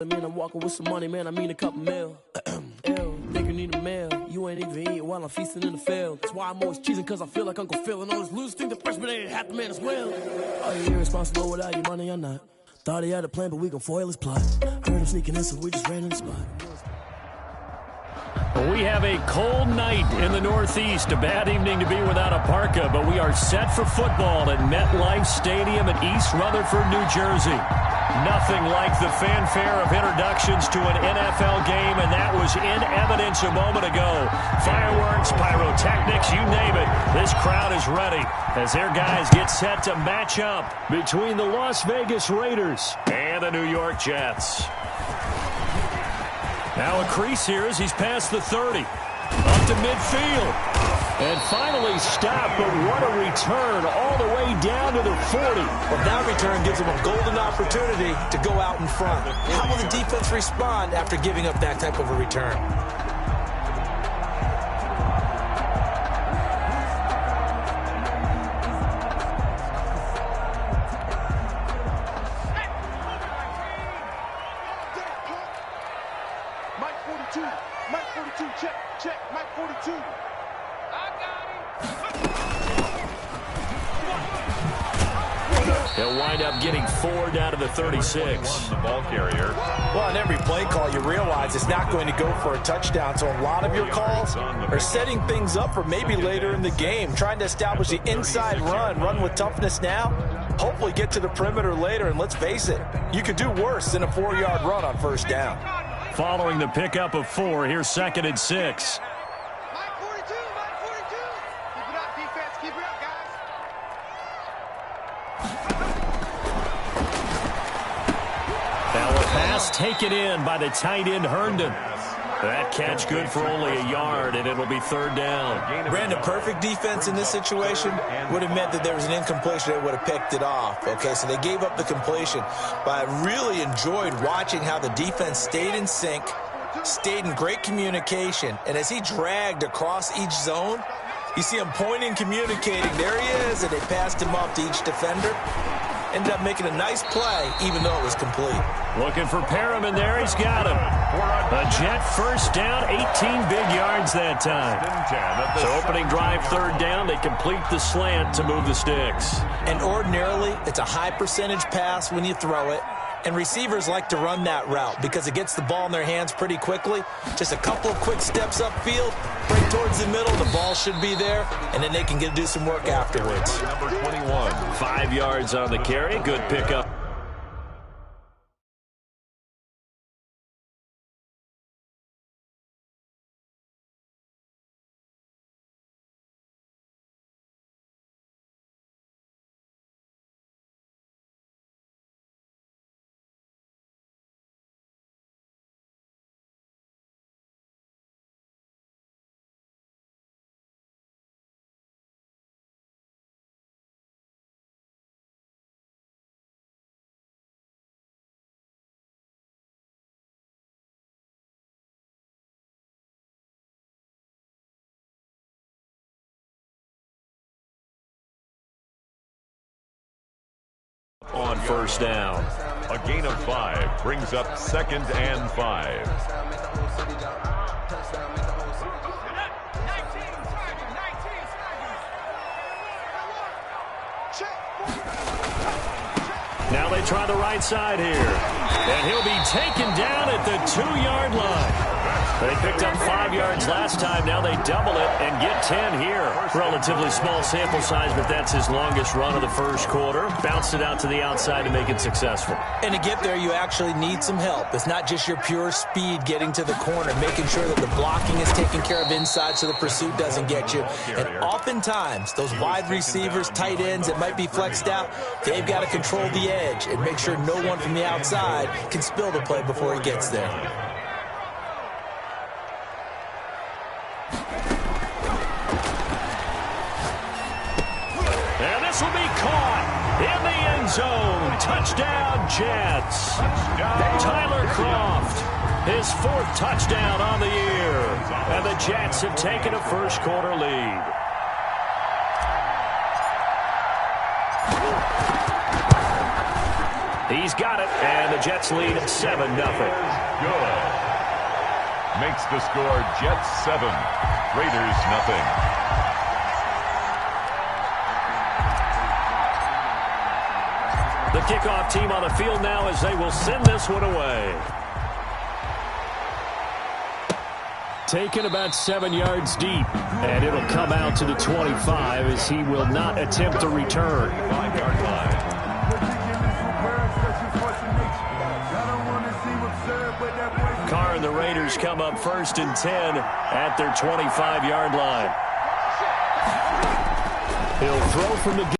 I mean, I'm walking with some money, man. I mean, a couple mil. Ew, think you need a meal. You ain't even eating while I'm feasting in the field. That's why I'm always cheesing, cause I feel like Uncle Phil. And all those losers think the freshman ain't half the man as well. Are you irresponsible without your money or not? Thought he had a plan, but we gon' foil his plot. Heard him sneaking in, so we just ran in the spot. We have a cold night in the Northeast. A bad evening to be without a parka, but we are set for football at MetLife Stadium in East Rutherford, New Jersey. Nothing like the fanfare of introductions to an NFL game, and that was in evidence a moment ago. Fireworks, pyrotechnics, you name it. This crowd is ready as their guys get set to match up between the Las Vegas Raiders and the New York Jets. Now a crease here as he's past the 30. Up to midfield. And finally stopped, but what a return all the way down to the 40. Well, that return gives them a golden opportunity to go out in front. How will the defense respond after giving up that type of a return? Mike 42, check, Mike 42. He'll wind up getting 4 down to the 36. The ball carrier. Well, on every play call, you realize it's not going to go for a touchdown. So a lot of your calls are setting things up for maybe later in the game, trying to establish the inside run with toughness now, hopefully get to the perimeter later. And let's face it, you could do worse than a 4-yard run on first down. Following the pickup of 4, here's 2nd and 6. Mike 42, Mike 42. Keep it up, defense, keep it up, guys. Now a pass taken in by the tight end Herndon. That catch good for only a yard, and it'll be 3rd down. Brandon, perfect defense in this situation would have meant that there was an incompletion that would have picked it off. Okay, so they gave up the completion. But I really enjoyed watching how the defense stayed in sync, stayed in great communication. And as he dragged across each zone, you see him pointing, communicating. There he is, and they passed him off to each defender. Ended up making a nice play, even though it was complete. Looking for Perriman there. He's got him. A Jet first down, 18 big yards that time. So opening drive 3rd down, they complete the slant to move the sticks. And ordinarily, it's a high percentage pass when you throw it. And receivers like to run that route because it gets the ball in their hands pretty quickly. Just a couple of quick steps upfield, break towards the middle, the ball should be there, and then they can do some work afterwards. Number 21. 5 yards on the carry. Good pickup. On first down. A gain of 5 brings up 2nd and 5. Now they try the right side here. And he'll be taken down at the 2-yard line. They picked up 5 yards last time. Now they double it and get 10 here. Relatively small sample size, but that's his longest run of the first quarter. Bounced it out to the outside to make it successful. And to get there, you actually need some help. It's not just your pure speed getting to the corner, making sure that the blocking is taken care of inside so the pursuit doesn't get you. And oftentimes, those wide receivers, tight ends that might be flexed out, they've got to control the edge and make sure no one from the outside can spill the play before he gets there. And this will be caught in the end zone. Touchdown, Jets. Tyler Kroft, his 4th touchdown on the year. And the Jets have taken a first quarter lead. He's got it, and the Jets lead 7-0. Good. Makes the score Jets 7, Raiders nothing. The kickoff team on the field now as they will send this one away. Taken about 7 yards deep, and it'll come out to the 25 as he will not attempt to return. 5-yard line. Carr and the Raiders come up 1st and 10 at their 25-yard line. He'll throw from the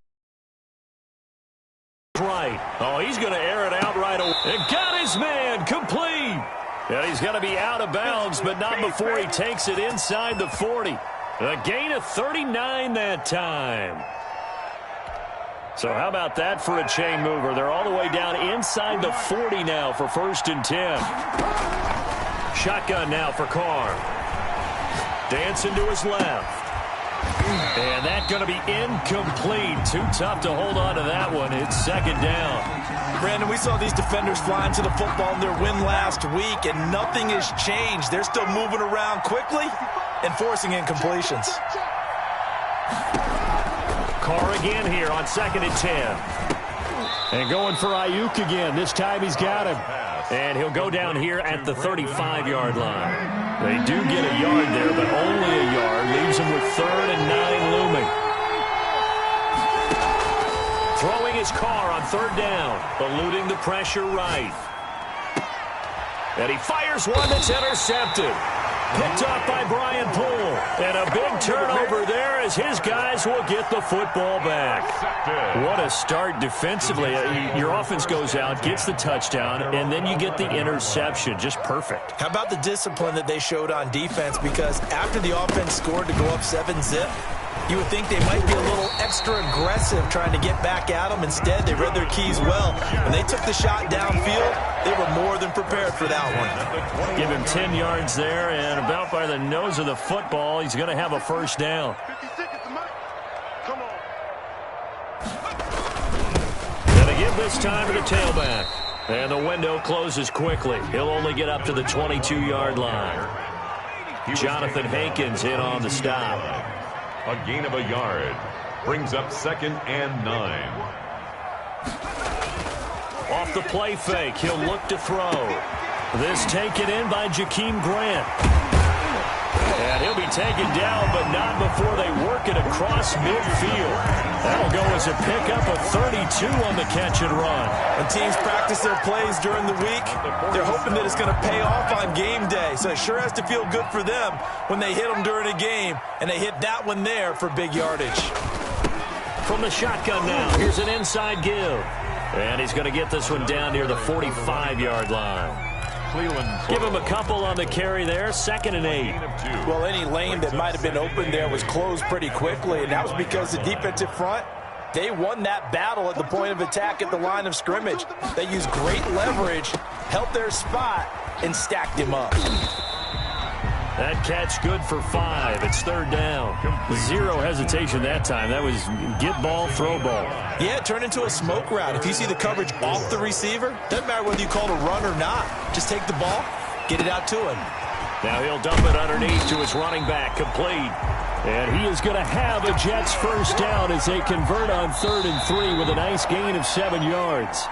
right. Oh, he's going to air it out right away. And got his man complete. And he's going to be out of bounds, but not before he takes it inside the 40. A gain of 39 that time. So how about that for a chain mover? They're all the way down inside the 40 now for 1st and 10. Shotgun now for Carr. Dancing to his left. And that's going to be incomplete. Too tough to hold on to that one. It's 2nd down. Brandon, we saw these defenders flying to the football in their win last week, and nothing has changed. They're still moving around quickly and forcing incompletions. Carr again here on 2nd and 10. And going for Ayuk again. This time he's got him. And he'll go down here at the 35-yard line. They do get a yard there, but only a yard. Leaves them with 3rd and 9 looming. Throwing his Carr on 3rd down. Eluding the pressure right. And he fires one that's intercepted. Picked off by Brian Poole. And a big turnover there as his guys will get the football back. What a start defensively. Your offense goes out, gets the touchdown, and then you get the interception. Just perfect. How about the discipline that they showed on defense? Because after the offense scored to go up 7-zip, you would think they might be a little extra aggressive trying to get back at them. Instead, they read their keys well. When they took the shot downfield, they were more than prepared for that one. Give him 10 yards there, and about by the nose of the football, he's going to have a 1st down. 50 seconds, Mike. Come on. Going to give this time to the tailback. And the window closes quickly. He'll only get up to the 22-yard line. Jonathan Hankins in on the stop. A gain of a yard. Brings up 2nd and 9. Off the play fake, he'll look to throw. This taken in by Jakeem Grant. And he'll be taken down, but not before they work it across midfield. That'll go as a pickup of 32 on the catch and run. When teams practice their plays during the week, they're hoping that it's going to pay off on game day. So it sure has to feel good for them when they hit them during a game, and they hit that one there for big yardage. From the shotgun now, here's an inside give. And he's going to get this one down near the 45-yard line. Give him a couple on the carry there, 2nd and 8. Well, any lane that might have been open there was closed pretty quickly, and that was because the defensive front, they won that battle at the point of attack at the line of scrimmage. They used great leverage, held their spot, and stacked him up. That catch good for 5. It's 3rd down. Zero hesitation that time. That was get ball, throw ball. Yeah, it turned into a smoke route. If you see the coverage off the receiver, doesn't matter whether you call it a run or not. Just take the ball, get it out to him. Now he'll dump it underneath to his running back, complete. And he is going to have a Jets 1st down as they convert on 3rd and 3 with a nice gain of 7 yards.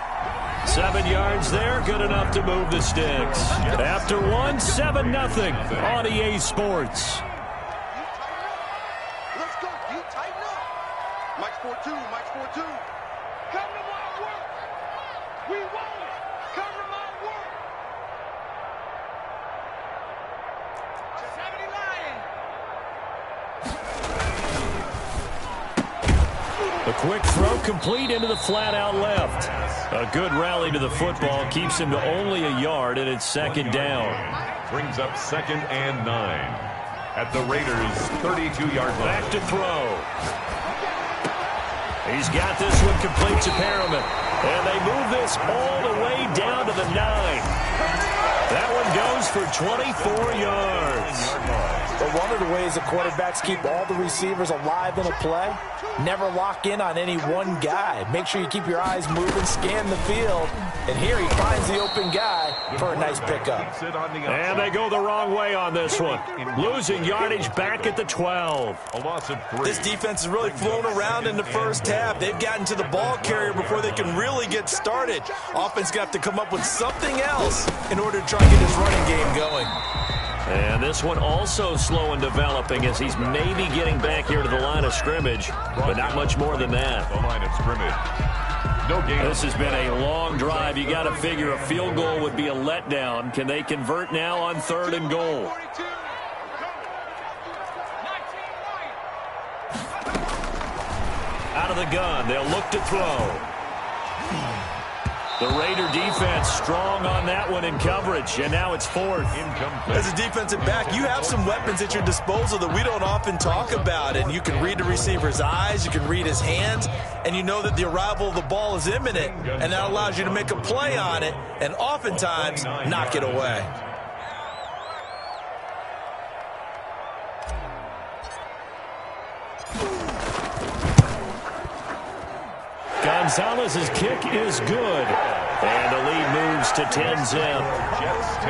7 yards there, good enough to move the sticks. After one, 7-0 on EA Sports. Let's go. You tighten up. Mike's 4-2. Mike's 4-2. Come to my work. We want it. Come to my work. 70 Lion. A quick throw complete into the flat out left. A good rally to the football keeps him to only a yard, and it's 2nd down. Brings up 2nd and 9 at the Raiders' 32-yard line. Back to throw. He's got this one complete to Perriman. And they move this all the way down to the 9. That one goes for 24 yards. But one of the ways the quarterbacks keep all the receivers alive in a play, never lock in on any one guy. Make sure you keep your eyes moving, scan the field. And here he finds the open guy for a nice pickup. And they go the wrong way on this one. Losing yardage back at the 12. A loss of 3. This defense has really flown around in the first half. They've gotten to the ball carrier before they can really get started. Offense got to come up with something else in order to try and get his running game going. And this one also slow in developing as he's maybe getting back here to the line of scrimmage, but not much more than that. The line of scrimmage. No game. This has been a long drive. You got to figure a field goal would be a letdown. Can they convert now on 3rd and goal? Out of the gun, they'll look to throw. The Raider defense strong on that one in coverage, and now it's 4th. As a defensive back, you have some weapons at your disposal that we don't often talk about, and you can read the receiver's eyes, you can read his hands, and you know that the arrival of the ball is imminent, and that allows you to make a play on it, and oftentimes knock it away. Gonzalez's kick is good. And the lead moves to 10-zip.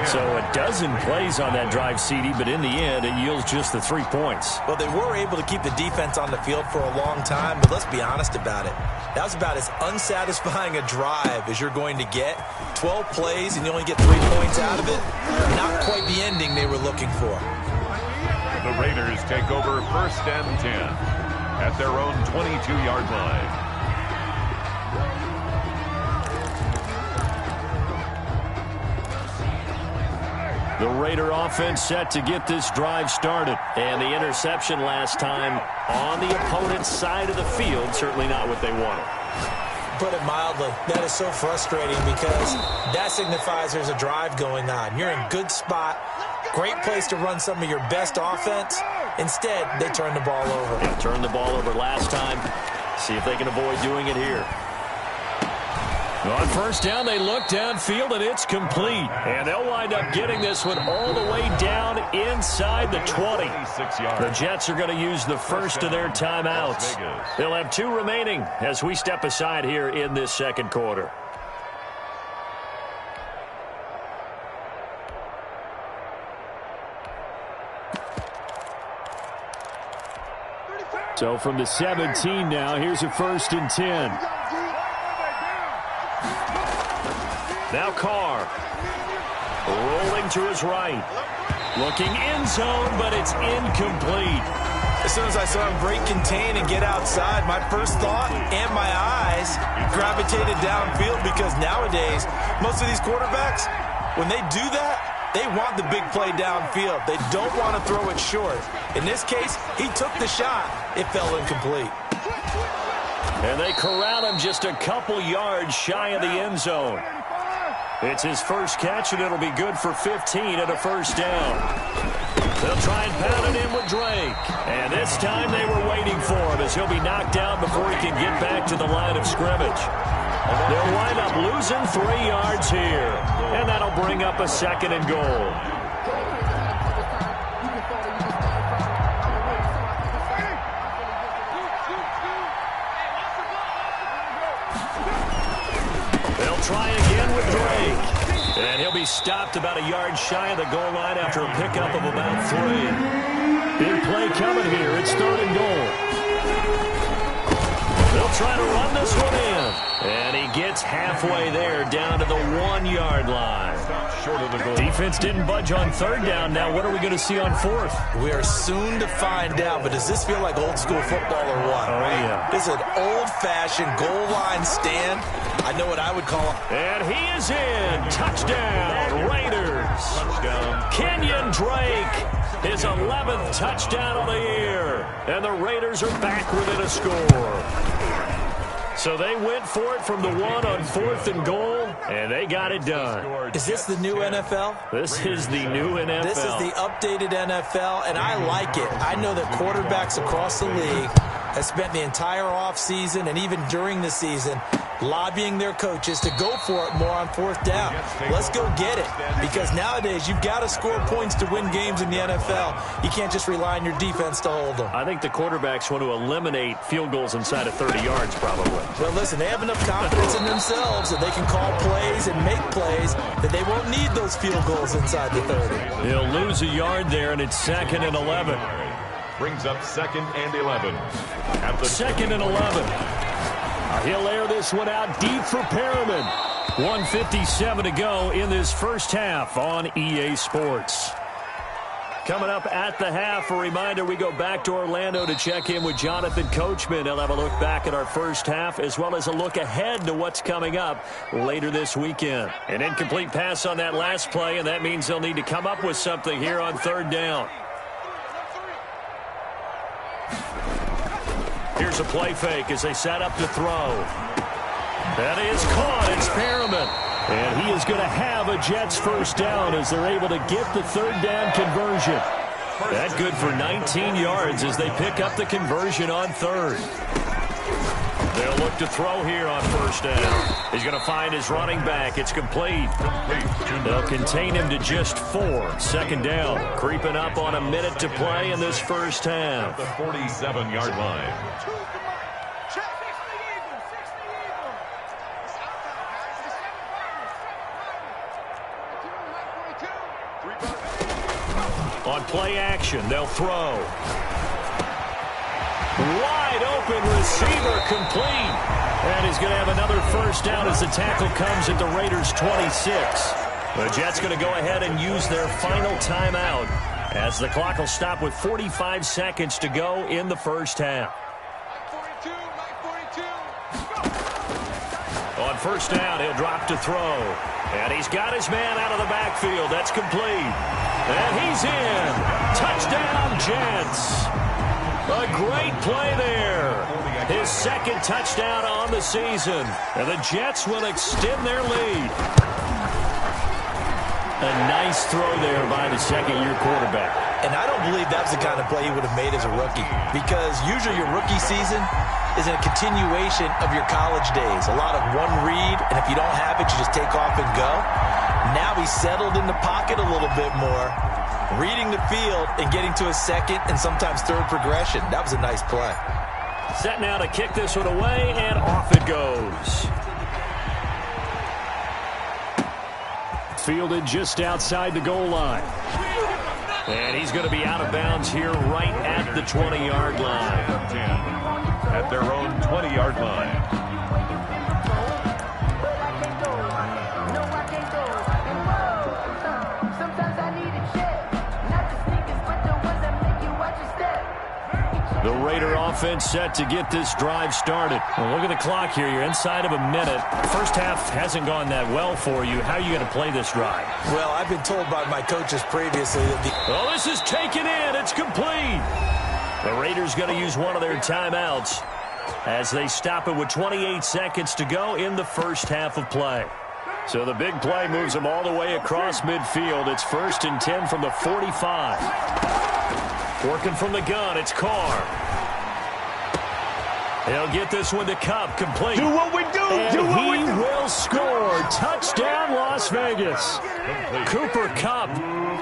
So a dozen plays on that drive, CD, but in the end, it yields just the 3 points. Well, they were able to keep the defense on the field for a long time, but let's be honest about it. That was about as unsatisfying a drive as you're going to get. 12 plays and you only get 3 points out of it. Not quite the ending they were looking for. The Raiders take over 1st and 10 at their own 22-yard line. The Raider offense set to get this drive started. And the interception last time on the opponent's side of the field, certainly not what they wanted. Put it mildly, that is so frustrating because that signifies there's a drive going on. You're in good spot, great place to run some of your best offense. Instead, they turn the ball over. They turned the ball over last time. See if they can avoid doing it here. On 1st down, they look downfield, and it's complete. And they'll wind up getting this one all the way down inside the 20. The Jets are going to use the first of their timeouts. They'll have 2 remaining as we step aside here in this 2nd quarter. So from the 17 now, here's a 1st and 10. Now Carr, rolling to his right, looking end zone, but it's incomplete. As soon as I saw him break contain and get outside, my first thought and my eyes gravitated downfield because nowadays, most of these quarterbacks, when they do that, they want the big play downfield. They don't want to throw it short. In this case, he took the shot. It fell incomplete. And they corral him just a couple yards shy of the end zone. It's his first catch, and it'll be good for 15 at a 1st down. They'll try and pound it in with Drake. And this time they were waiting for him as he'll be knocked down before he can get back to the line of scrimmage. They'll wind up losing 3 yards here. And that'll bring up a 2nd and goal. Try again with Drake. And he'll be stopped about a yard shy of the goal line after a pickup of about 3. Big play coming here. It's 3rd and goal. They'll try to run this one in. And he gets halfway there down to the 1-yard line. Short of the goal. Defense didn't budge on 3rd down. Now what are we going to see on 4th? We are soon to find out, but does this feel like old school football or what? Oh, yeah. This is an old-fashioned goal line stand. I know what I would call it. And he is in. Touchdown, Raiders. Touchdown. Kenyon Drake, his 11th touchdown of the year. And the Raiders are back within a score. So they went for it from the 1 on 4th and goal, and they got it done. Is this the new NFL? This is the new NFL. This is the updated NFL, and I like it. I know that quarterbacks across the league has spent the entire offseason and even during the season lobbying their coaches to go for it more on fourth down. Let's go get it, because nowadays you've got to score points to win games in the NFL. You can't just rely on your defense to hold them. I think the quarterbacks want to eliminate field goals inside of 30 yards probably. Well, listen, they have enough confidence in themselves that they can call plays and make plays that they won't need those field goals inside the 30. He'll lose a yard there, and it's 2nd and 11. Brings up 2nd and 11. At the 2nd and 11. He'll air this one out deep for Perriman. 1:57 to go in this first half on EA Sports. Coming up at the half, a reminder, we go back to Orlando to check in with Jonathan Coachman. He'll have a look back at our first half as well as a look ahead to what's coming up later this weekend. An incomplete pass on that last play, and that means they'll need to come up with something here on 3rd down. Here's a play fake as they set up to throw. That is caught. It's Perriman. And he is going to have a Jets first down as they're able to get the 3rd down conversion. That good for 19 yards as they pick up the conversion on 3rd. They'll look to throw here on 1st down. He's going to find his running back. It's complete. They'll contain him to just 4. 2nd down. Creeping up on a minute to play in this first half. the 47-yard line. On play action, they'll throw. Wide open receiver, complete. And he's going to have another first down as the tackle comes at the Raiders' 26. The Jets going to go ahead and use their final timeout as the clock will stop with 45 seconds to go in the first half. On 1st down, he'll drop to throw. And he's got his man out of the backfield. That's complete. And he's in. Touchdown, Jets. A great play there. His 2nd touchdown on the season. And the Jets will extend their lead. A nice throw there by the 2nd-year quarterback. And I don't believe that's the kind of play he would have made as a rookie, because usually your rookie season is a continuation of your college days. A lot of one read, and if you don't have it, you just take off and go. Now he's settled in the pocket a little bit more, reading the field and getting to a 2nd and sometimes 3rd progression. That was a nice play. Set now to kick this one away, and off it goes. Fielded just outside the goal line. And he's going to be out of bounds here right at the 20-yard line. At their own 20-yard line. The Raider offense set to get this drive started. Well, look at the clock here. You're inside of a minute. First half hasn't gone that well for you. How are you going to play this drive? Well, I've been told by my coaches previously that Oh, this is taken in. It's complete. The Raiders going to use one of their timeouts as they stop it with 28 seconds to go in the first half of play. So the big play moves them all the way across midfield. It's 1st and 10 from the 45. Working from the gun, it's Carr. He'll get this one to Kupp, complete. Do what we do. And he will score. Touchdown, Las Vegas. Cooper Kupp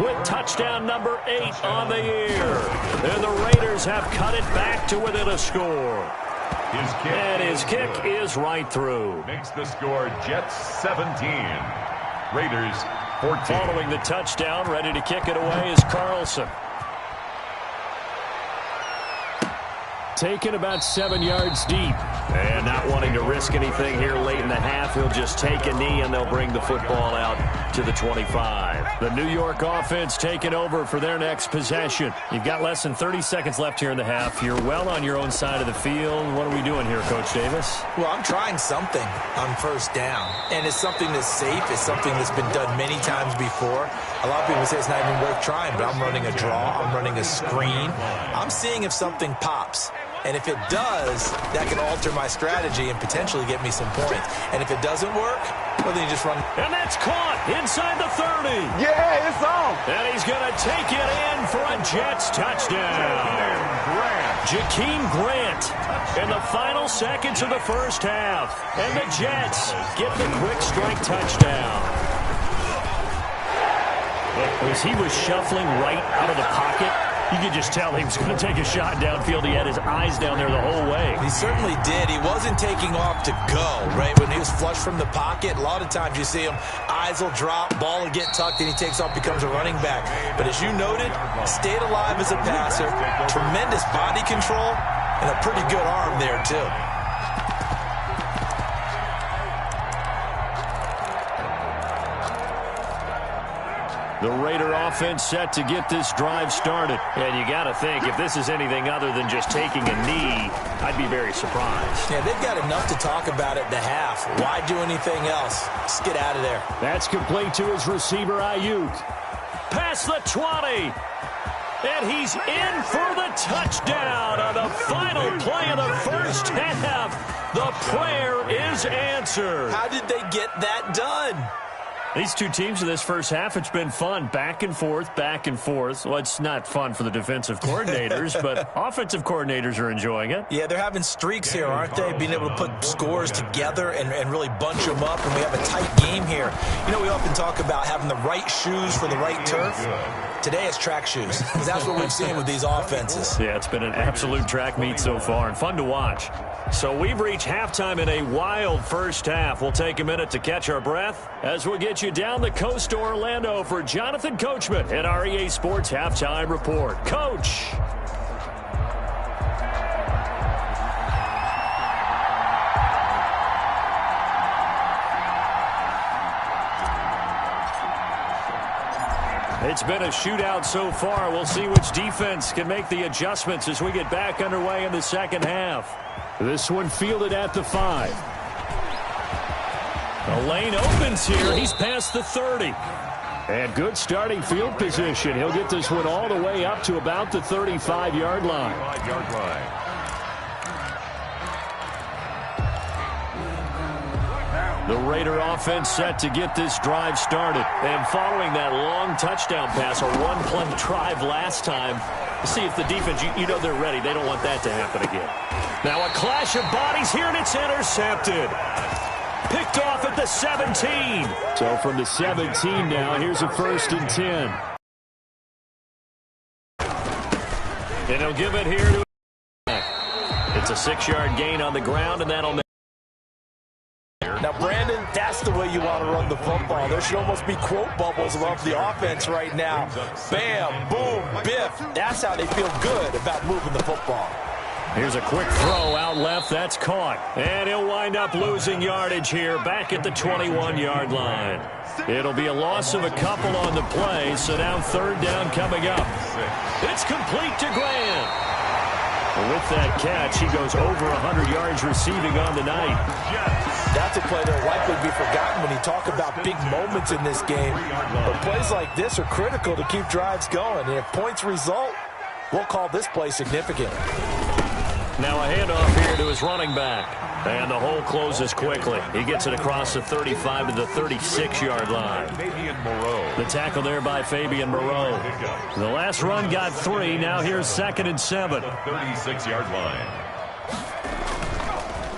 with touchdown number 8 on the year. And the Raiders have cut it back to within a score. His kick is right through. Makes the score Jets 17. Raiders 14. Following the touchdown, ready to kick it away is Carlson. Taken about 7 yards deep. And not wanting to risk anything here late in the half, he'll just take a knee and they'll bring the football out to the 25. The New York offense taking over for their next possession. You've got less than 30 seconds left here in the half. You're well on your own side of the field. What are we doing here, Coach Davis? Well, I'm trying something on 1st down. And it's something that's safe. It's something that's been done many times before. A lot of people say it's not even worth trying, but I'm running a draw. I'm running a screen. I'm seeing if something pops. And if it does, that can alter my strategy and potentially get me some points. And if it doesn't work, well, then you just run. And that's caught inside the 30. Yeah, it's on. And he's going to take it in for a Jets touchdown. Grant Jakeem Grant in the final seconds of the first half. And the Jets get the quick strike touchdown. As he was shuffling right out of the pocket, you could just tell he was going to take a shot downfield. He had his eyes down there the whole way. He certainly did. He wasn't taking off to go, right? When he was flush from the pocket, a lot of times you see him, eyes will drop, ball will get tucked, and he takes off, becomes a running back. But as you noted, stayed alive as a passer, tremendous body control, and a pretty good arm there, too. The Raider offense set to get this drive started. And you got to think, if this is anything other than just taking a knee, I'd be very surprised. Yeah, they've got enough to talk about at the half. Why do anything else? Just get out of there. That's complete to his receiver, Ayuk. Past the 20. And he's in for the touchdown on the final play of the first half. The prayer is answered. How did they get that done? These two teams in this first half, it's been fun. Back and forth, back and forth. Well, it's not fun for the defensive coordinators, but offensive coordinators are enjoying it. Yeah, they're having streaks here, aren't they? Being able to put scores together and really bunch them up, and we have a tight game here. You know, we often talk about having the right shoes for the right turf. Today it's track shoes, because that's what we've seen with these offenses. Yeah, it's been an absolute track meet so far, and fun to watch. So we've reached halftime in a wild first half. We'll take a minute to catch our breath as we'll get you down the coast to Orlando for Jonathan Coachman at our EA Sports Halftime Report. Coach. It's been a shootout so far. We'll see which defense can make the adjustments as we get back underway in the second half. This one fielded at the 5. The lane opens here. He's past the 30. And good starting field position. He'll get this one all the way up to about the 35-yard line. The Raider offense set to get this drive started. And following that long touchdown pass, a one-play drive last time, see if the defense, you know they're ready. They don't want that to happen again. Now a clash of bodies here, and it's intercepted. Picked off at the 17. So from the 17 now, here's a 1st and 10. And he'll give it here to... It's a 6-yard gain on the ground, and that'll make... Now, Brandon, that's the way you want to run the football. There should almost be quote bubbles above the offense right now. Bam, boom, biff. That's how they feel good about moving the football. Here's a quick throw out left. That's caught. And he'll wind up losing yardage here back at the 21-yard line. It'll be a loss of a couple on the play, so now 3rd down coming up. It's complete to Grant. With that catch, he goes over 100 yards receiving on the night. That's a play that'll likely be forgotten when you talk about big moments in this game. But plays like this are critical to keep drives going. And if points result, we'll call this play significant. Now a handoff here to his running back. And the hole closes quickly. He gets it across the 35 to the 36-yard line. The tackle there by Fabian Moreau. The last run got 3. Now here's 2nd and 7. 36-yard line.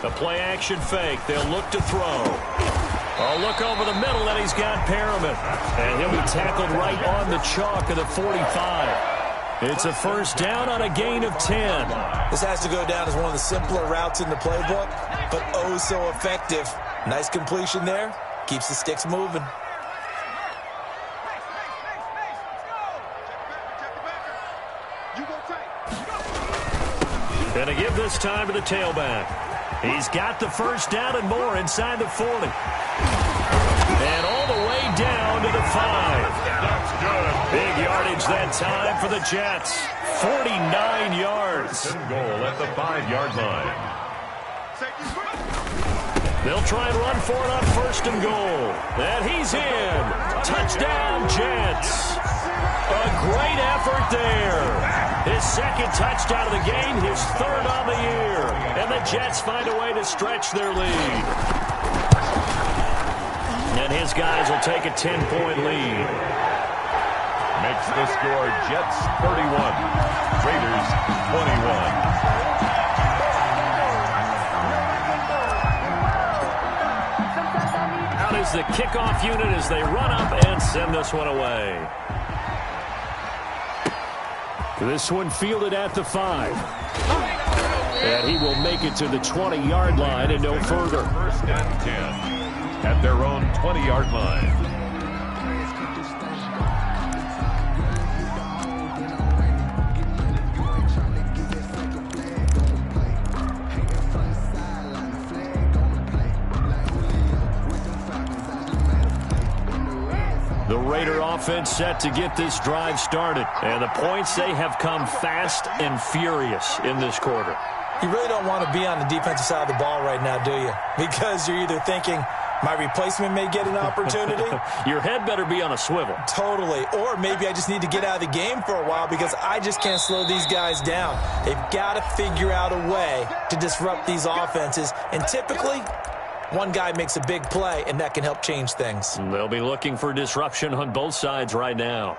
The play action fake. They'll look to throw. Oh, look over the middle, and he's got Perriman. And he'll be tackled right on the chalk of the 45. It's a 1st down on a gain of 10. This has to go down as one of the simpler routes in the playbook, but oh so effective. Nice completion there. Keeps the sticks moving. Gonna give this time to the tailback. He's got the 1st down and more inside the 40. And all the way down to the 5. That's good. Big yardage that time for the Jets. 49 yards. Goal at the 5-yard line. They'll try and run for it on 1st and goal. And he's in. Touchdown, Jets. A great effort there. His 2nd touchdown of the game, his 3rd on the year. And the Jets find a way to stretch their lead. And his guys will take a 10-point lead. Makes the score, Jets 31, Raiders 21. Out is the kickoff unit as they run up and send this one away. This one fielded at the 5. And he will make it to the 20-yard line and no further. First and 10 at their own 20-yard line. The Raider offense set to get this drive started. And the points, they have come fast and furious in this quarter. You really don't want to be on the defensive side of the ball right now, do you? Because you're either thinking, my replacement may get an opportunity. Your head better be on a swivel. Totally. Or maybe I just need to get out of the game for a while because I just can't slow these guys down. They've got to figure out a way to disrupt these offenses. And typically, one guy makes a big play, and that can help change things. They'll be looking for disruption on both sides right now.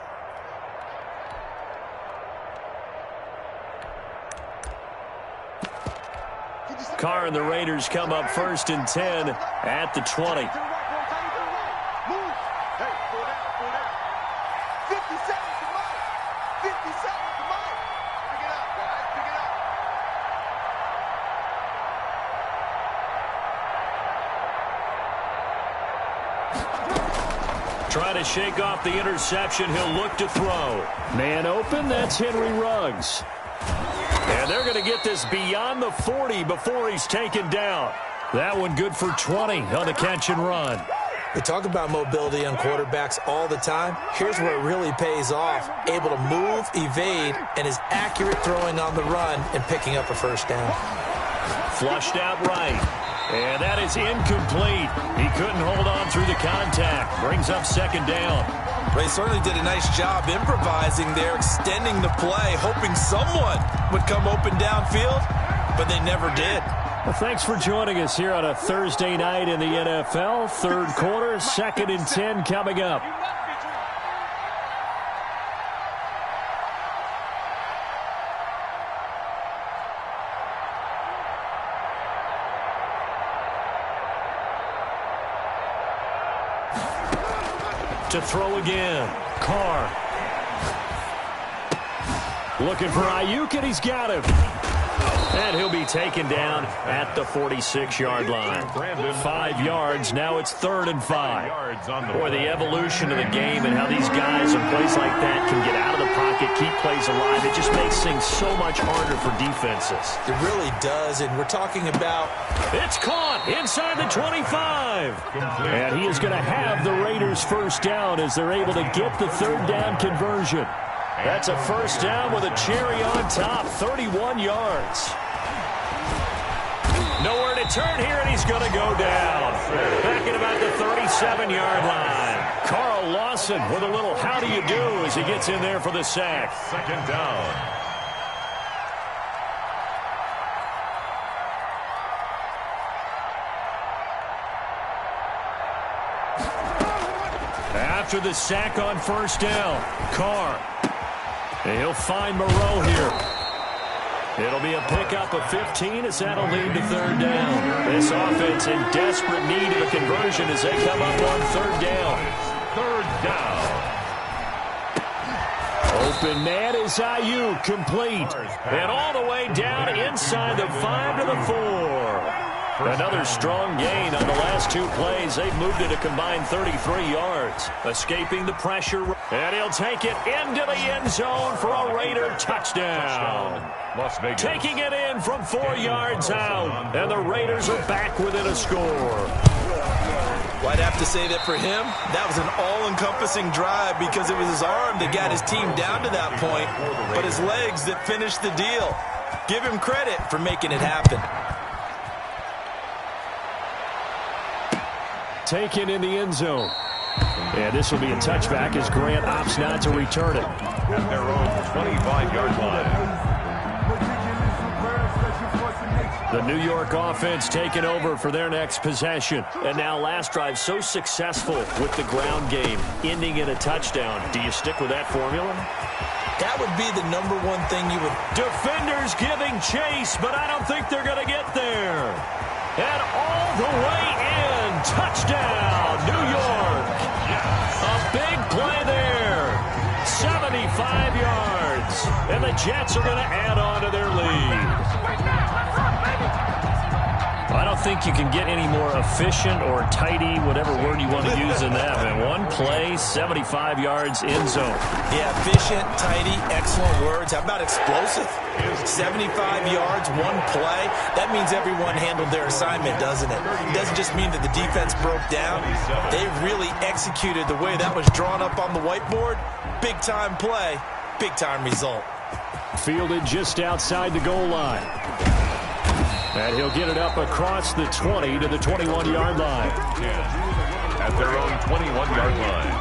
Carr and the Raiders come up first and 10 at the 20. Hey, pull down. 50 seconds to mine. 50 seconds to mine. Pick it up, guys. Pick it up. Trying to shake off the interception. He'll look to throw. Man open, that's Henry Ruggs. And they're going to get this beyond the 40 before he's taken down. That one good for 20 on the catch and run. We talk about mobility on quarterbacks all the time. Here's where it really pays off. Able to move, evade, and is accurate throwing on the run and picking up a first down. Flushed out right. And that is incomplete. He couldn't hold on through the contact. Brings up second down. They certainly did a nice job improvising there, extending the play, hoping someone would come open downfield, but they never did. Well, thanks for joining us here on a Thursday night in the NFL. Third quarter, 2nd and 10 coming up. To throw again. Carr. Looking for Ayuk, and he's got him. And he'll be taken down at the 46-yard line. 5 yards. Now it's 3rd and 5. Boy, the evolution of the game and how these guys in plays like that can get out of the pocket, keep plays alive, it just makes things so much harder for defenses. It really does, and we're talking about... It's caught inside the 25. And he is going to have the Raiders first down as they're able to get the 3rd down conversion. That's a first down with a cherry on top, 31 yards. Nowhere to turn here, and he's going to go down. Back at about the 37-yard line. Carl Lawson with a little how do you do as he gets in there for the sack. 2nd down. After the sack on first down, Carr. And he'll find Moreau here. It'll be a pickup of 15 as that'll lead to 3rd down. This offense in desperate need of a conversion as they come up on 3rd down. 3rd down. Open man is Ayuk, complete. And all the way down inside the 5 to the 4. Another strong gain on the last 2 plays. They've moved it a combined 33 yards. Escaping the pressure. And he'll take it into the end zone for a Raider touchdown. Las Vegas. Taking it in from 4 yards out. And the Raiders are back within a score. Well, I'd have to say that for him, that was an all-encompassing drive because it was his arm that got his team down to that point, but his legs that finished the deal. Give him credit for making it happen. Taken in the end zone. And this will be a touchback as Grant opts not to return it. At their own 25-yard line. The New York offense taking over for their next possession. And now last drive so successful with the ground game, ending in a touchdown. Do you stick with that formula? That would be the #1 thing you would... Defenders giving chase, but I don't think they're going to get there. And all the way in. Touchdown, New York. A big play there. 75 yards. And the Jets are going to add on to their lead. I don't think you can get any more efficient or tidy, whatever word you want to use in that. Man, one play, 75 yards, end zone. Yeah, efficient, tidy, excellent words. How about explosive? 75 yards, one play. That means everyone handled their assignment, doesn't it? It doesn't just mean that the defense broke down. They really executed the way that was drawn up on the whiteboard. Big-time play, big-time result. Fielded just outside the goal line. And he'll get it up across the 20 to the 21-yard line. At their own 21-yard line.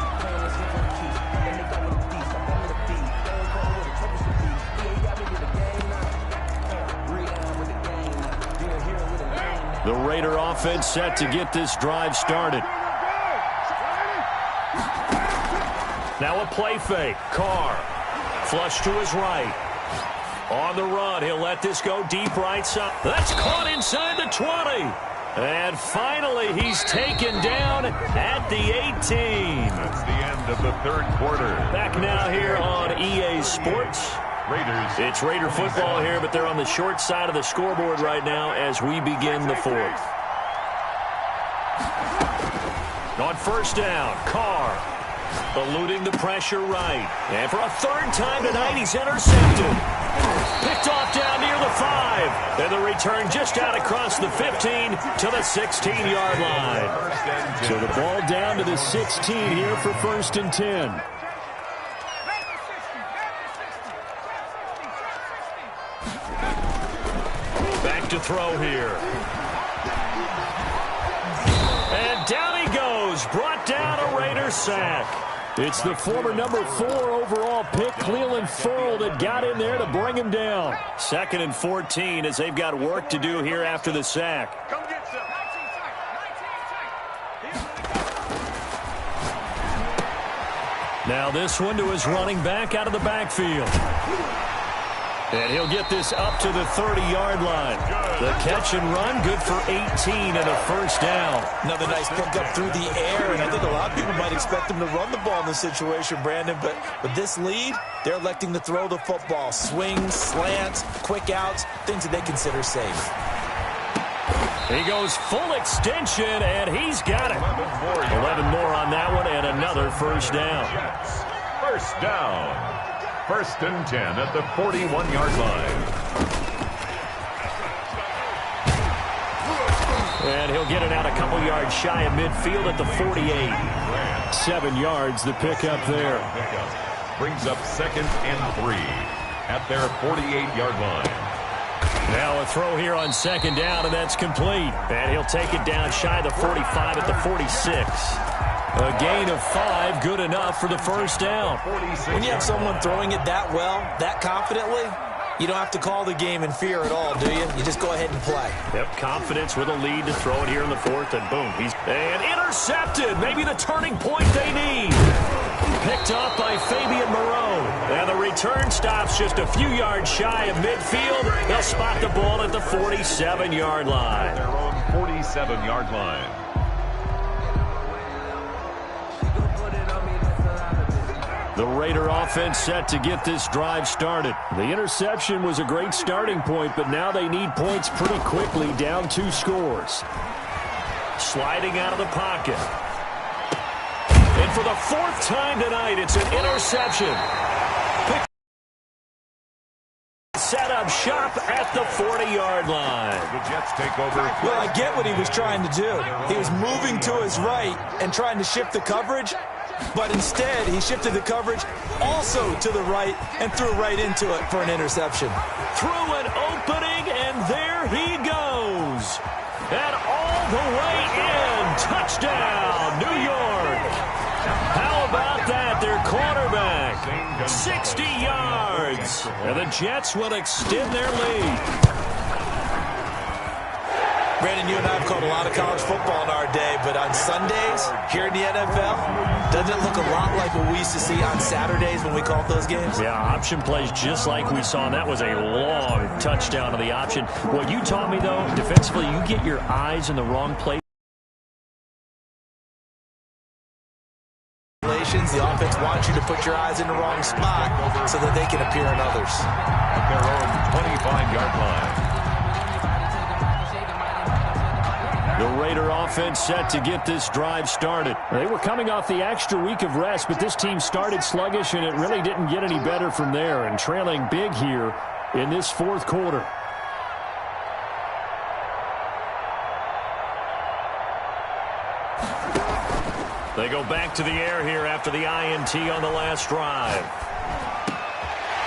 The Raider offense set to get this drive started. Now a play fake. Carr. Flush to his right. On the run, he'll let this go deep right side. That's caught inside the 20. And finally, he's taken down at the 18. That's the end of the third quarter. Back now here on EA Sports. Raiders. It's Raider football here, but they're on the short side of the scoreboard right now as we begin the fourth. On first down, Carr. Eluding the pressure right. And for a third time tonight, he's intercepted. Picked off down near the 5. And the return just out across the 15 to the 16-yard line. So the ball down to the 16 here for 1st and 10. Back to throw here. And down he goes. Brought down a Raider sack. It's the former #4 overall pick, Clelin Ferrell, that got in there to bring him down. 2nd and 14 as they've got work to do here after the sack. Now this one to his running back out of the backfield. And he'll get this up to the 30-yard line. The catch and run, good for 18 and a first down. Another nice pickup through the air, and I think a lot of people might expect him to run the ball in this situation, Brandon, but with this lead, they're electing to throw the football. Swings, slants, quick outs, things that they consider safe. He goes full extension, and he's got it. 11 more on that one, and another first down. First down. 1st and 10 at the 41-yard line. And he'll get it out a couple yards shy of midfield at the 48. 7 yards the pickup there. Brings up 2nd and 3 at their 48-yard line. Now a throw here on 2nd down, and that's complete. And he'll take it down shy of the 45 at the 46. A gain of 5, good enough for the first down. When you have someone throwing it that well, that confidently, you don't have to call the game in fear at all, do you? You just go ahead and play. Yep, confidence with a lead to throw it here in the 4th, and boom. And intercepted, maybe the turning point they need. Picked off by Fabian Moreau. And the return stops just a few yards shy of midfield. They'll spot the ball at the 47-yard line. Their own 47-yard line. The Raider offense set to get this drive started. The interception was a great starting point, but now they need points pretty quickly, down 2 scores. Sliding out of the pocket. And for the 4th time tonight, it's an interception. Set up shop at the 40-yard line. The Jets take over. Well, I get what he was trying to do. He was moving to his right and trying to shift the coverage. But instead, he shifted the coverage also to the right and threw right into it for an interception. Through an opening, and there he goes. And all the way in. Touchdown, New York. How about that? Their quarterback. 60 yards. And the Jets will extend their lead. Brandon, you and I have called a lot of college football in our day, but on Sundays here in the NFL, doesn't it look a lot like what we used to see on Saturdays when we called those games? Yeah, option plays just like we saw, and that was a long touchdown to the option. What you taught me, though, defensively, you get your eyes in the wrong place. The offense wants you to put your eyes in the wrong spot so that they can appear on others. At their own 25-yard line. The Raider offense set to get this drive started. They were coming off the extra week of rest, but this team started sluggish, and it really didn't get any better from there, and trailing big here in this fourth quarter. They go back to the air here after the INT on the last drive.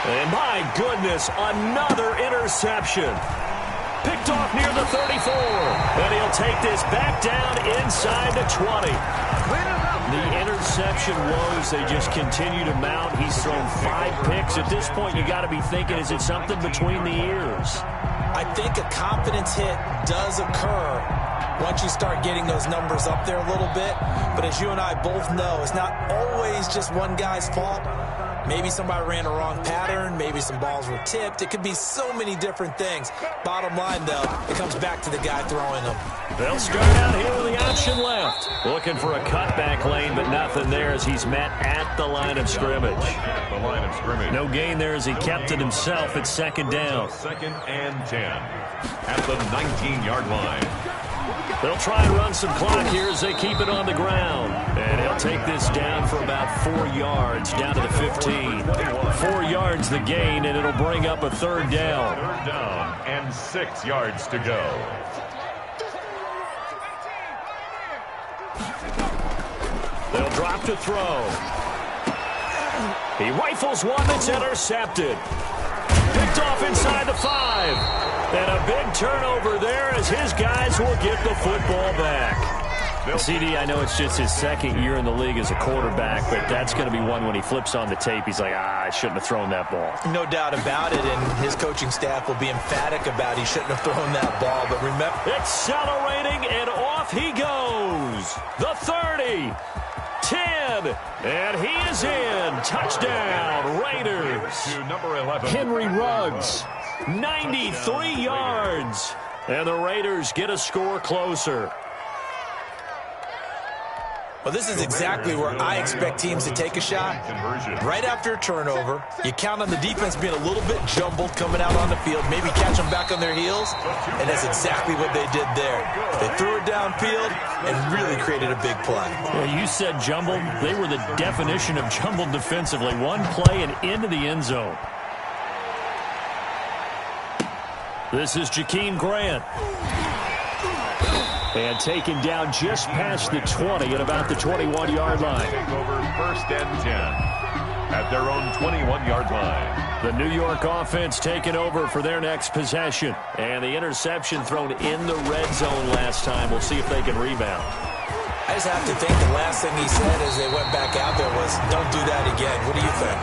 And my goodness, another interception. Picked off near the 34. And he'll take this back down inside the 20. The interception woes, they just continue to mount. He's thrown 5 picks. At this point, you got to be thinking, is it something between the ears? I think a confidence hit does occur once you start getting those numbers up there a little bit. But as you and I both know, it's not always just one guy's fault. Maybe somebody ran a wrong pattern. Maybe some balls were tipped. It could be so many different things. Bottom line, though, it comes back to the guy throwing them. They'll start out here with the option left. Looking for a cutback lane, but nothing there as he's met at the line of scrimmage. At the line of scrimmage. No gain there as he kept it himself at second down. 2nd and 10. At the 19-yard line. They'll try and run some clock here as they keep it on the ground. And he'll take this down for about 4 yards, down to the 15. 4 yards the gain, and it'll bring up a third down. Third down and 6 yards to go. They'll drop to throw. He rifles one that's intercepted. Picked off inside the 5. And a big turnover there as his guys will get the football back. CD, I know it's just his second year in the league as a quarterback, but that's going to be one when he flips on the tape. He's like, I shouldn't have thrown that ball. No doubt about it, and his coaching staff will be emphatic about he shouldn't have thrown that ball. But remember, accelerating, and off he goes. The 30. 10, and he is in. Touchdown, Raiders. To number 11. Henry Ruggs, 93 yards. And the Raiders get a score closer. Well, this is exactly where I expect teams to take a shot. Right after a turnover, you count on the defense being a little bit jumbled coming out on the field, maybe catch them back on their heels, and that's exactly what they did there. They threw it downfield and really created a big play. Yeah, you said jumbled. They were the definition of jumbled defensively. One play and into the end zone. This is Jakeem Grant. And taken down just past the 20 at about the 21-yard line. Take over 1st and 10 at their own 21-yard line. The New York offense taking over for their next possession. And the interception thrown in the red zone last time. We'll see if they can rebound. I just have to think the last thing he said as they went back out there was, don't do that again. What do you think?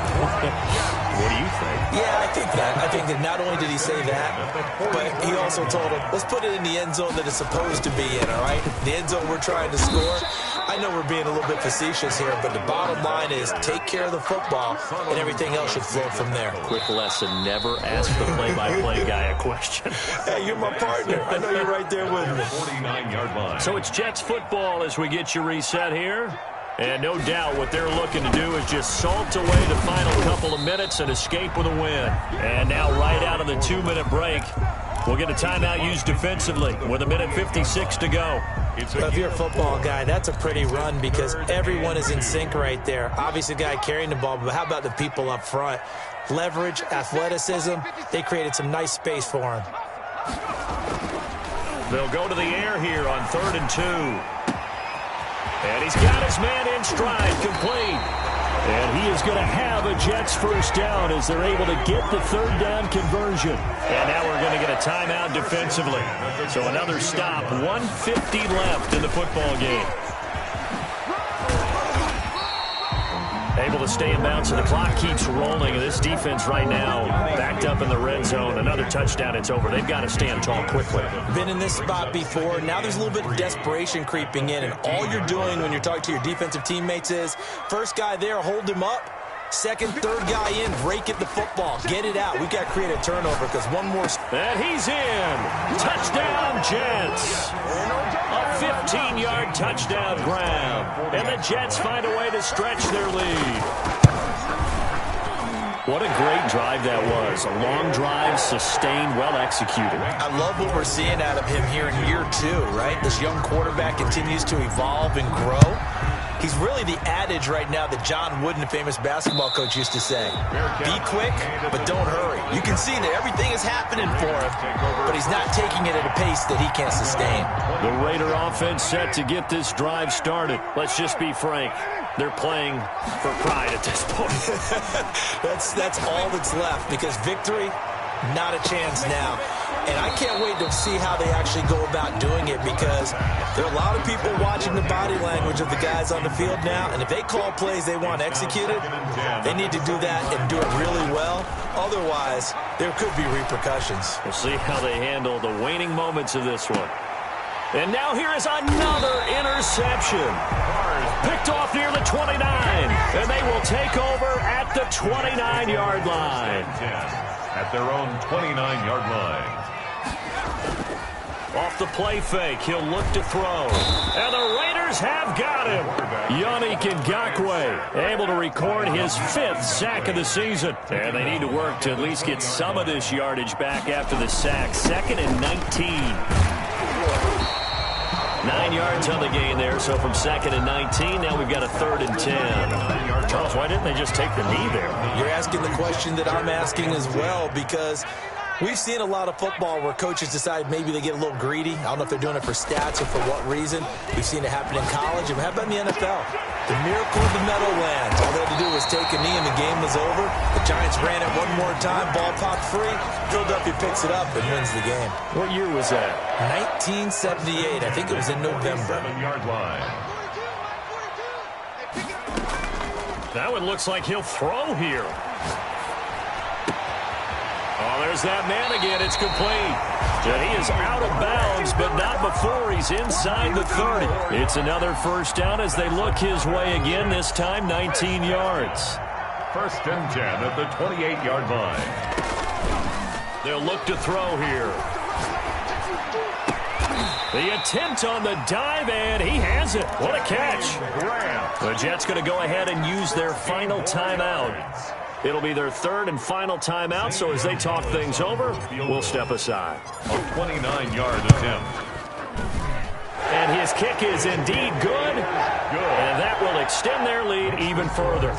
What do you think? Yeah, I think that. I think that not only did he say that, but he also told him, let's put it in the end zone that it's supposed to be in, all right? The end zone we're trying to score. I know we're being a little bit facetious here, but the bottom line is take care of the football, and everything else should flow from there. Quick lesson, never ask the play-by-play guy a question. Hey, you're my partner. I know you're right there with me. 49-yard line. So it's Jets football as we get you reset here. And no doubt what they're looking to do is just salt away the final couple of minutes and escape with a win. And now right out of the 2-minute break, we'll get a timeout used defensively with 1:56 to go. Well, if you're a football guy, that's a pretty run because everyone is in sync right there. Obviously, the guy carrying the ball, but how about the people up front? Leverage, athleticism, they created some nice space for him. They'll go to the air here on 3rd and 2. And he's got his man in stride, complete. And he is going to have a Jets first down as they're able to get the 3rd down conversion. And now we're going to get a timeout defensively. So another stop, 1:50 left in the football game. Able to stay in bounds, and the clock keeps rolling. And this defense right now backed up in the red zone. Another touchdown, it's over. They've got to stand tall quickly. Been in this spot before. Now there's a little bit of desperation creeping in, and all you're doing when you're talking to your defensive teammates is, first guy there, hold him up. Second, third guy in, break it the football. Get it out. We've got to create a turnover because one more. And he's in. Touchdown, Jets. A 15-yard touchdown grab. And the Jets find a way to stretch their lead. What a great drive that was. A long drive, sustained, well executed. I love what we're seeing out of him here in year 2, right? This young quarterback continues to evolve and grow. He's really the adage right now that John Wooden, the famous basketball coach, used to say. Be quick, but don't hurry. You can see that everything is happening for him, but he's not taking it at a pace that he can't sustain. The Raider offense set to get this drive started. Let's just be frank. They're playing for pride at this point. That's all that's left, because victory, not a chance now. And I can't wait to see how they actually go about doing it, because there are a lot of people watching the body language of the guys on the field now, and if they call plays they want executed, they need to do that and do it really well. Otherwise, there could be repercussions. We'll see how they handle the waning moments of this one. And now here is another interception. Picked off near the 29, and they will take over at the 29-yard line. At their own 29-yard line. Off the play fake, he'll look to throw. And the Raiders have got him. Yannick Ngakoue able to record his 5th sack of the season. And they need to work to at least get some of this yardage back after the sack. 2nd and 19. 9 yards on the gain there, so from 2nd and 19, now we've got a 3rd and 10. Charles, why didn't they just take the knee there? You're asking the question that I'm asking as well, because we've seen a lot of football where coaches decide maybe they get a little greedy. I don't know if they're doing it for stats or for what reason. We've seen it happen in college, and how about in the NFL? The miracle of the Meadowlands. All they had to do was take a knee and the game was over. The Giants ran it one more time, ball popped free. Philadelphia picks it up and wins the game. What year was that? 1978. I think it was in November. 7-yard line. That one looks like he'll throw here. Oh, there's that man again. It's complete. And he is out of bounds, but not before he's inside the 30. It's another first down as they look his way again, this time 19 yards. 1st and 10 at the 28-yard line. They'll look to throw here. The attempt on the dive, and he has it. What a catch. The Jets going to go ahead and use their final timeout. It'll be their 3rd and final timeout, so as they talk things over, we'll step aside. A 29-yard attempt. And his kick is indeed good. And that will extend their lead even further.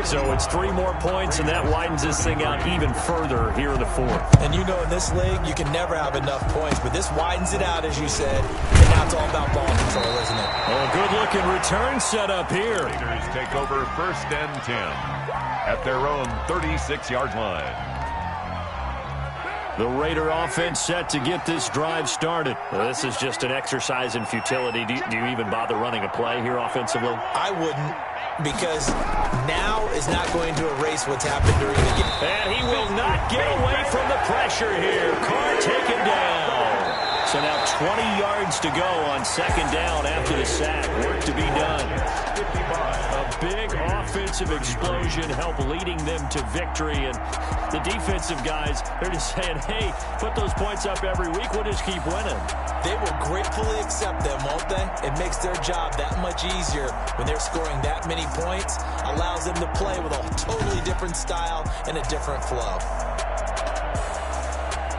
So it's 3 more points, and that widens this thing out even further here in the 4th. And you know, in this league, you can never have enough points, but this widens it out, as you said. And now it's all about ball control, isn't it? Oh, good-looking return set up here. Raiders take over 1st and 10 at their own 36-yard line. The Raider offense set to get this drive started. Well, this is just an exercise in futility. Do you even bother running a play here offensively? I wouldn't, because now is not going to erase what's happened during the game. And he will not get away from the pressure here. Carr taken down. So now 20 yards to go on 2nd down after the sack. Work to be done. A big offensive explosion helped leading them to victory. And the defensive guys, they're just saying, hey, put those points up every week. We'll just keep winning. They will gratefully accept them, won't they? It makes their job that much easier when they're scoring that many points. Allows them to play with a totally different style and a different flow.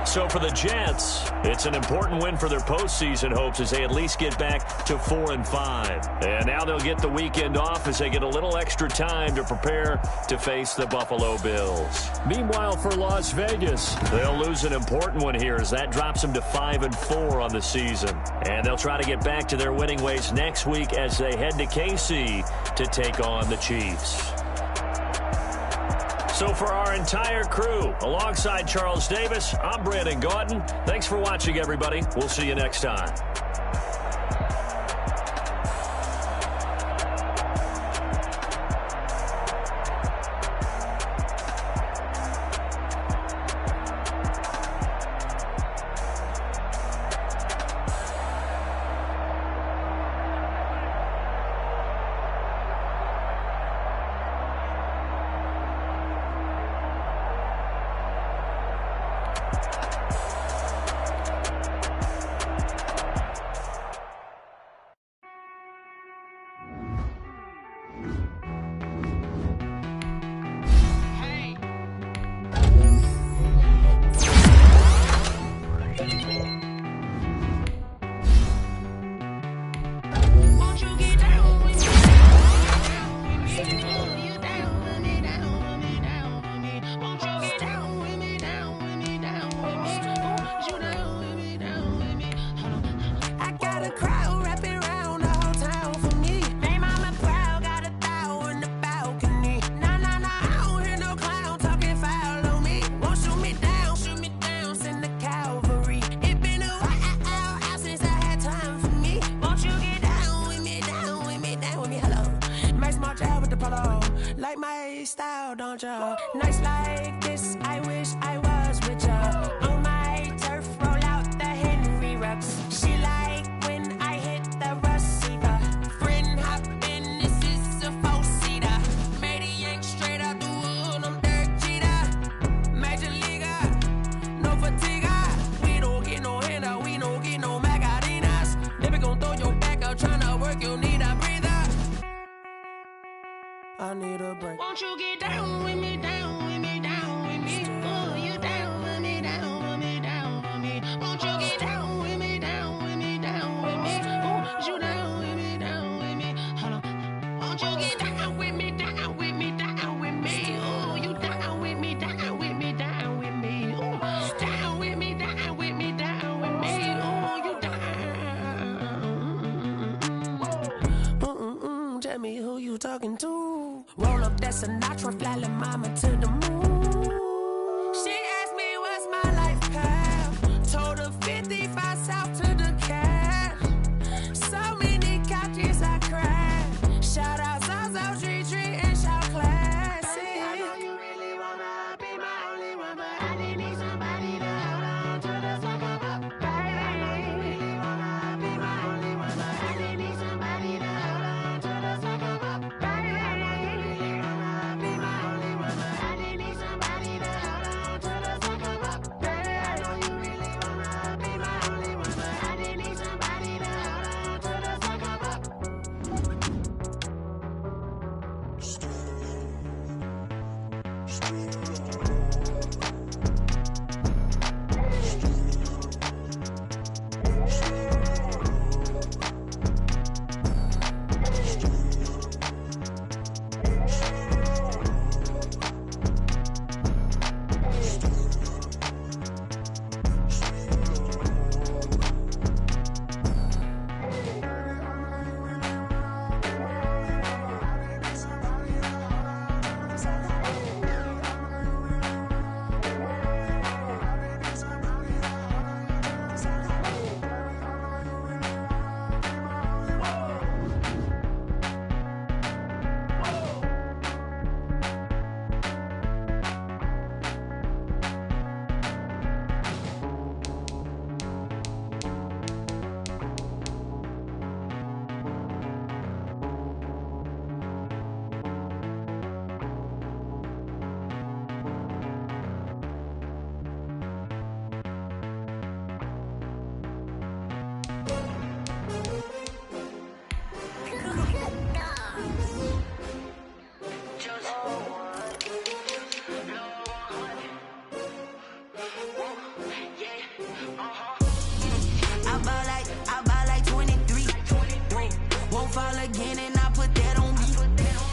So for the Jets, it's an important win for their postseason hopes as they at least get back to 4-5. And now they'll get the weekend off as they get a little extra time to prepare to face the Buffalo Bills. Meanwhile, for Las Vegas, they'll lose an important one here as that drops them to 5-4 on the season. And they'll try to get back to their winning ways next week as they head to KC to take on the Chiefs. So for our entire crew, alongside Charles Davis, I'm Brandon Gaudin. Thanks for watching, everybody. We'll see you next time. Like my style, don't ya? Nights like this, I wish I was with ya. On my turf, roll out the Henry Rux. She like when I hit the receiver. Friend hop in, this is a four-seater. Made a yank straight out the wood, I'm Derek Jeter. Major leaguer, no fatigue. We don't get no handout, we don't get no Macarinas. Never gon' throw your back out, tryna work, you need a breather. I need a break. Won't you get down with me, down with me, down with me? Oh, you down with me, down with me, down with me. Won't you get down with me, down with me, down with me? Oh, you down with me, down with me. Hold on. Won't you get down with me, down with me, down with me? Oh, you down with me, down with me, down with me. Oh, down with me, down with me, down with me. Oh, you down. Tell me who you talking to. Roll up that Sinatra, fly la mama to the moon. She asked me what's my life path. Told her 55 south to the cash. So many couches I cried. Shout out Zazo, Tree, and shout classic. I know you really wanna be my only one, but I didn't need somebody to hold on to the second up. Baby, I know you really wanna be my only one, but I didn't need somebody to hold on to the second up. Baby, I know you really wanna be my only one, but I didn't need somebody to hold on to the second up. Baby, I know you really wanna be my only one, but I didn't need somebody to hold on to the second up. I ball like 23. Won't fall again and I put that on me.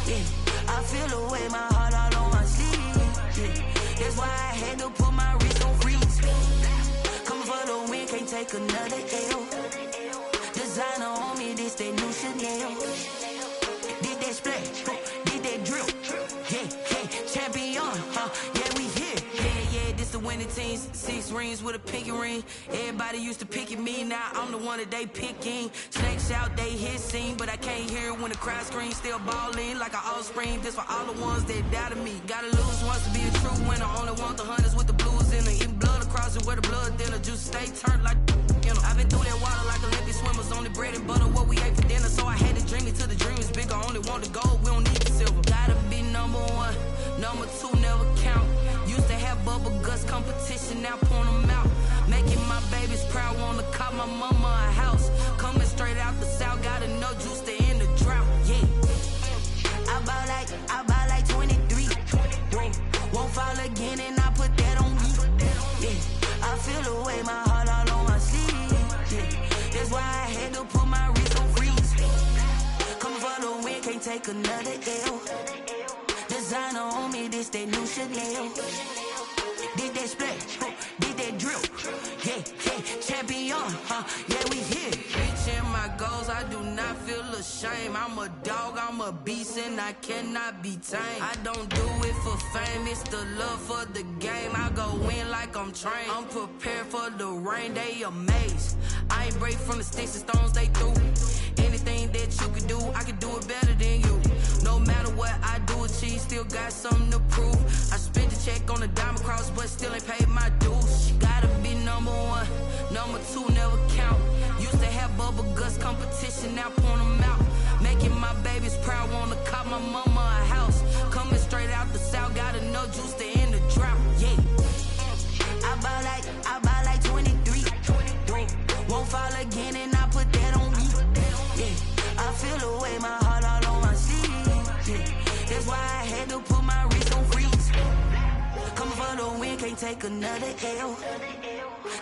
Yeah, I feel the way, my heart all on my sleeve. Yeah, that's why I had to put my wrist on freeze. Coming for the win, can't take another L. Designer on me, this that new Chanel. Did that splash, did that drill. Yeah, champion, yeah, we here. Yeah, this the winning team. 6 rings with a pinky ring. Everybody used to pick at me, now I'm the one that they picking. Snakes out, they hit scene, but I can't hear it when the crowd screams. Still ballin' like an offspring. This for all the ones that doubted me. Gotta lose once to be a true winner. Only want the hunters with the blues in it. Even blood across it where the blood thinner. Juice stay turned like you know. I've been through that water like Olympic swimmers. Only bread and butter what we ate for dinner. So I had to dream it till the dream is bigger. Only want the gold, we don't need the silver. Gotta be number one, number two never count. Used to have bubble guts competition, now point them out. Making my babies proud, wanna call my mama a house. Coming straight out the south, gotta know juice to end the drought, yeah. I buy like 23. Won't fall again and I put that on me, yeah. I feel the way, my heart all on my sleeve, yeah. That's why I had to put my wrist on freeze. Coming for the win, can't take another L. Designer on me, this that new Chanel. Did that splash, did that drill, yeah, champion, yeah, we here. Reaching my goals, I do not feel ashamed. I'm a dog, I'm a beast, and I cannot be tamed. I don't do it for fame, it's the love for the game. I go in like I'm trained. I'm prepared for the rain, they amazed. I ain't break from the sticks and stones they threw. Anything that you could do, I can do it better than you. No matter what I do, achieve, still got something to prove. I spent the check on the diamond cross, but still ain't paid my dues. Gotta be number one, number two never count. Used to have bubble guts competition, now point them out. Making my babies proud, wanna call my mama a house. Coming straight out the south, gotta know juice to end the drought, yeah. I buy like 23. Won't fall again and I put that on me, yeah. I feel the way, my heart all on my sleeve, yeah. That's why I had to put my wrist on freeze. Coming for the win, can't take another L.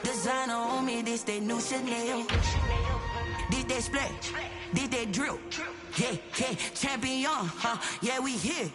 Designer on me, this that new Chanel. Did that splash, did that drill, yeah, champion, yeah, we here.